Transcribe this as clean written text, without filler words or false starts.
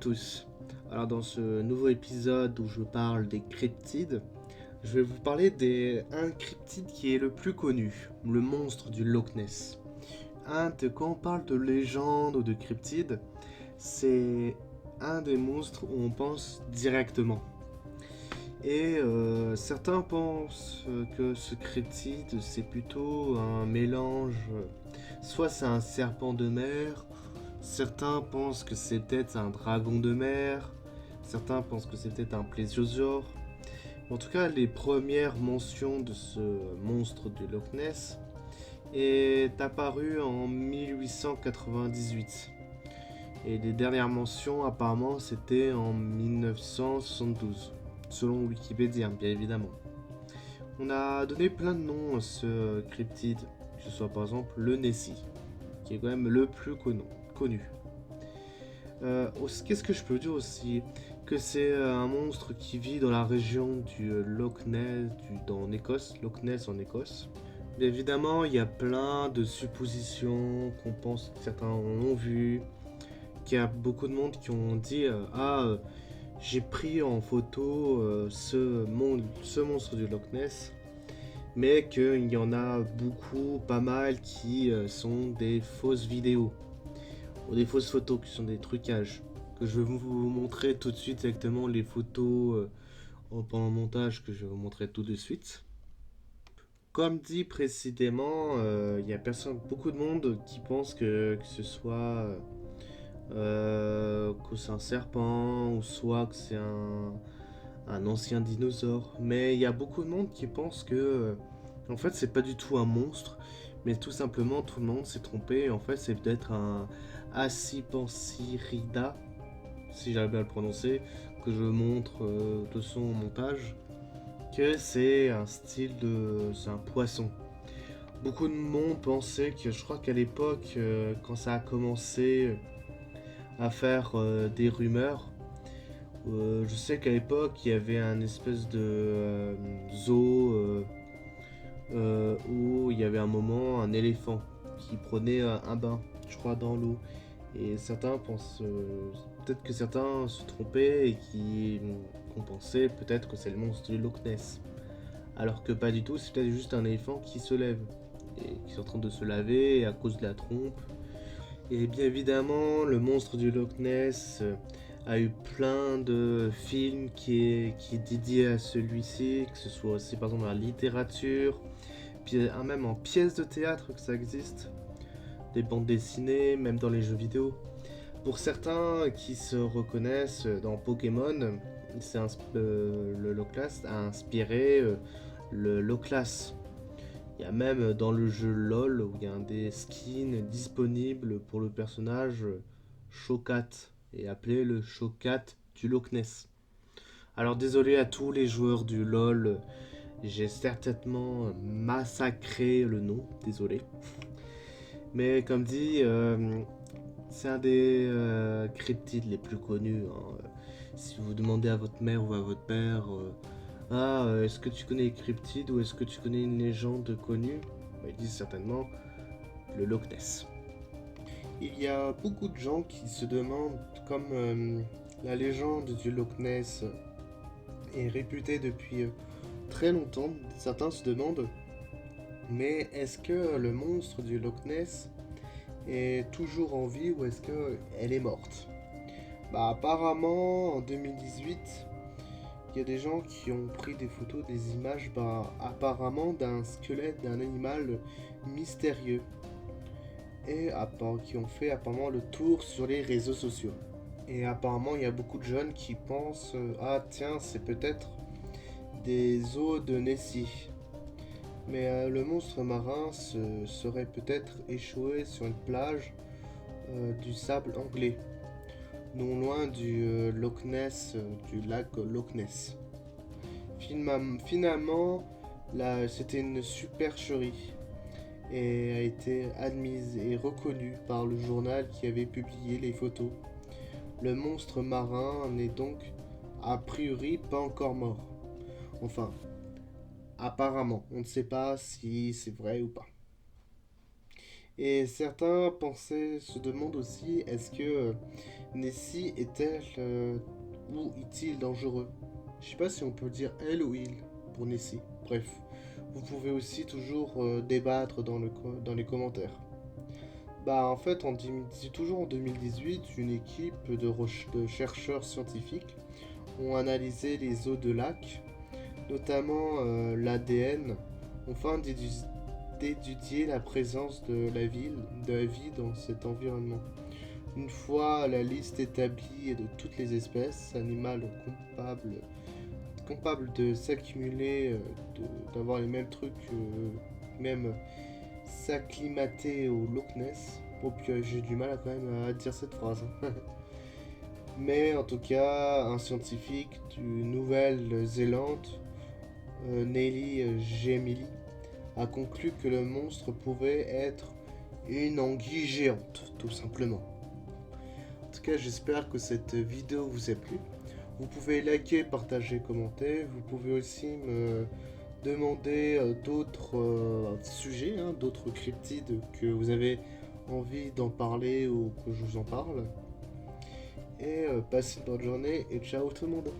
tous. Alors dans ce nouveau épisode où je parle des cryptides, je vais vous parler un cryptide qui est le plus connu, le monstre du Loch Ness. Quand on parle de légende ou de cryptide, c'est un des monstres où on pense directement. Et certains pensent que ce cryptide c'est plutôt un mélange, soit c'est un serpent de mer. Certains pensent que c'est peut-être un dragon de mer. Certains pensent que c'est peut-être un plésiosaure. En tout cas, les premières mentions de ce monstre du Loch Ness est apparu en 1898. Et les dernières mentions, apparemment, c'était en 1972, selon Wikipédia, bien évidemment. On a donné plein de noms à ce cryptide, que ce soit par exemple le Nessie, qui est quand même le plus connu. Qu'est-ce que je peux dire aussi? Que c'est un monstre qui vit dans la région du Loch Ness, en Écosse, Loch Ness en Écosse. Bien évidemment, il y a plein de suppositions qu'on pense que certains ont vu, qu'il y a beaucoup de monde qui ont dit j'ai pris en photo ce monstre du Loch Ness, mais qu'il y en a beaucoup, pas mal, qui sont des fausses vidéos ou des fausses photos qui sont des trucages. Que je vais vous montrer tout de suite exactement les photos pendant le montage que je vais vous montrer tout de suite. Comme dit précédemment, il y a beaucoup de monde qui pense que ce soit que c'est un serpent ou soit que c'est un ancien dinosaure. Mais il y a beaucoup de monde qui pense que en fait c'est pas du tout un monstre, mais tout simplement tout le monde s'est trompé. En fait c'est peut-être un Accipiensurida, si j'arrive bien à le prononcer, que je montre de son montage, que c'est c'est un poisson. Beaucoup de monde pensait que, je crois qu'à l'époque, quand ça a commencé à faire des rumeurs, je sais qu'à l'époque il y avait un espèce de zoo où il y avait un moment un éléphant qui prenait un bain, je crois, dans l'eau. Et certains pensent, peut-être que certains se trompaient et qu'on pensait peut-être que c'est le monstre du Loch Ness. Alors que pas du tout, c'est peut-être juste un éléphant qui se lève et qui est en train de se laver à cause de la trompe. Et bien évidemment, le monstre du Loch Ness a eu plein de films qui est dédié à celui-ci, que ce soit aussi par exemple dans la littérature, puis même en pièces de théâtre que ça existe, des bandes dessinées, même dans les jeux vidéo. Pour certains qui se reconnaissent dans Pokémon, le Loclas a inspiré le Loclas. Il y a même dans le jeu LOL où il y a un des skins disponibles pour le personnage Cho'Gath et appelé le Cho'Gath du Loch Ness. Alors désolé à tous les joueurs du LOL, j'ai certainement massacré le nom, désolé. Mais comme dit, c'est un des cryptides les plus connus, hein. Si vous demandez à votre mère ou à votre père, est-ce que tu connais les cryptides ou est-ce que tu connais une légende connue, ils disent certainement le Loch Ness. Il y a beaucoup de gens qui se demandent, comme la légende du Loch Ness est réputée depuis très longtemps, certains se demandent, mais est-ce que le monstre du Loch Ness est toujours en vie ou est-ce qu'elle est morte? Apparemment, en 2018, il y a des gens qui ont pris des photos, des images, apparemment d'un squelette d'un animal mystérieux et qui ont fait apparemment le tour sur les réseaux sociaux. Et apparemment, il y a beaucoup de jeunes qui pensent ah tiens, c'est peut-être des os de Nessie. Mais le monstre marin serait peut-être échoué sur une plage du sable anglais, non loin du Loch Ness, du lac Loch Ness. Finalement, c'était une supercherie et a été admise et reconnue par le journal qui avait publié les photos. Le monstre marin n'est donc a priori pas encore mort. Enfin, apparemment, on ne sait pas si c'est vrai ou pas. Et certains se demandent aussi, est-ce que Nessie est-elle ou est-il dangereux? Je sais pas si on peut dire elle ou il pour Nessie. Bref, vous pouvez aussi toujours débattre dans les commentaires. Bah en fait, toujours en 2018, une équipe de chercheurs scientifiques ont analysé les eaux de lac, notamment l'ADN, afin d'étudier la présence de la vie dans cet environnement. Une fois la liste établie de toutes les espèces animales capables de s'accumuler, d'avoir les mêmes trucs, même s'acclimater au Loch Ness. Oh puis j'ai du mal quand même à dire cette phrase, hein. Mais en tout cas, un scientifique du Nouvelle-Zélande, Nelly Gemili, a conclu que le monstre pouvait être une anguille géante, tout simplement. En tout cas, j'espère que cette vidéo vous a plu. Vous pouvez liker, partager, commenter. Vous pouvez aussi me demander d'autres sujets, hein, d'autres cryptides que vous avez envie d'en parler ou que je vous en parle. Et passez une bonne journée et ciao tout le monde.